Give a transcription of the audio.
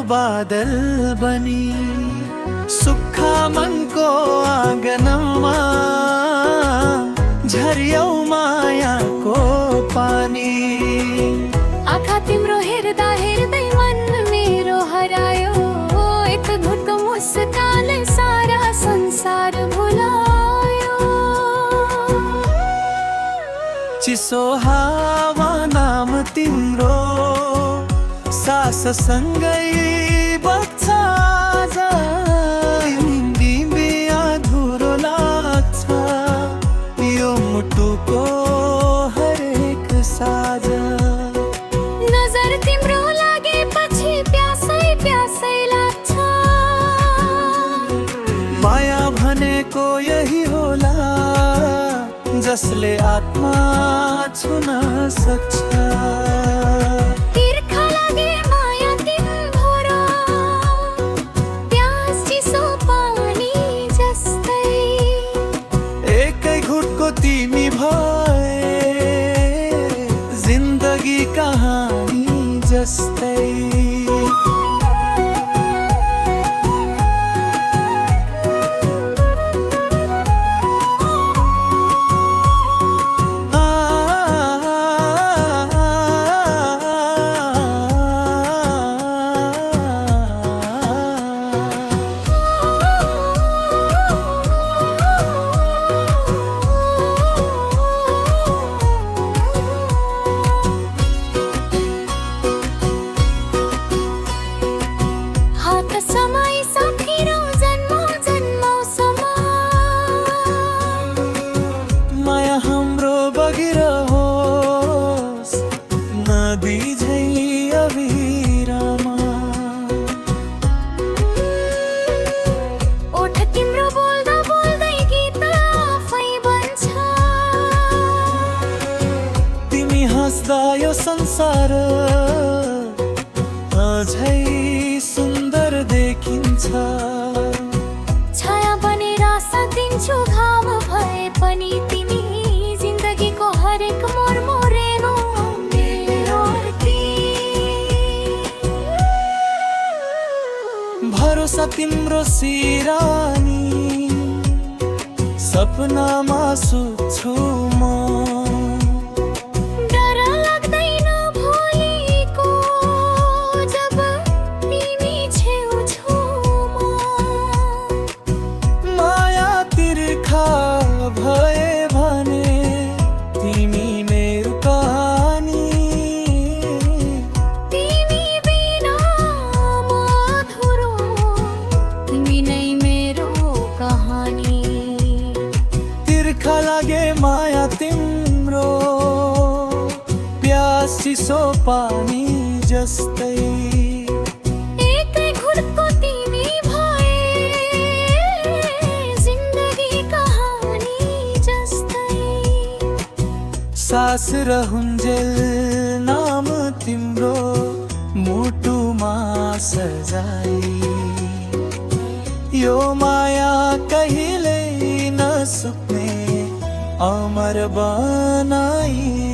बादल बनी सुक्खा मनको आँगनमा झर्यौ मायाको पानी। आँखा तिम्रो हेर्दा हेर्दै मन मेरो हरायो, एक धुत मुस्कानले सारा संसार भुलायो। चिसो हावा नाम तिम्रो सास सँगै बग्छ आज, हिँडी अधुरो लाग्छ यो मुटुको हरेक साँझ। नजर तिम्रो लागेपछि प्यासै प्यासै लाग्छ, माया भनेको यही होला जसले आत्मा छुन सक्छ। तिर्खा लागे माया तिम्रो र प्यास चिसो पानी जस्तै, एकै घुटको तिमी भए जिन्दगी कहानी जस्तै। समय सकिरौ जन्मौँ जन्मौँसम्म, माया हाम्रो बगिरहोस् नदी झै अभिरामा। ओठ तिम्रो बोल्दा बोल्दै गीत आफै बन्छ, तिमी हाँस्दा यो संसार अझै सुन्दर देखिन्छ। छाया बनेर साथिन्छु घाम भए पनि तिमी, जिन्दगीको हरेक मोड मोरेनो मेरो अर्की। भरोसा तिम्रो सिरानी सपनामा सुत्छु म, डर लाग्दैन भोलिको जब तिमी छेउछाउमा। माया तिर्खा भए भने तिमी मेरो कहानी, तिमी बिना म अधुरो, तिमी नै मेरो कहानी। तिर्खा लागे माया तिम्रो प्यास चिसो पानी जस्तै, एकै घुटको तिमी भए जिन्दगी कहानी जस्तै। सास रहुन्जेल नाम तिम्रो मुटुमा सजाई, यो माया कहिल्यै नसुक्ने अमर बनाई।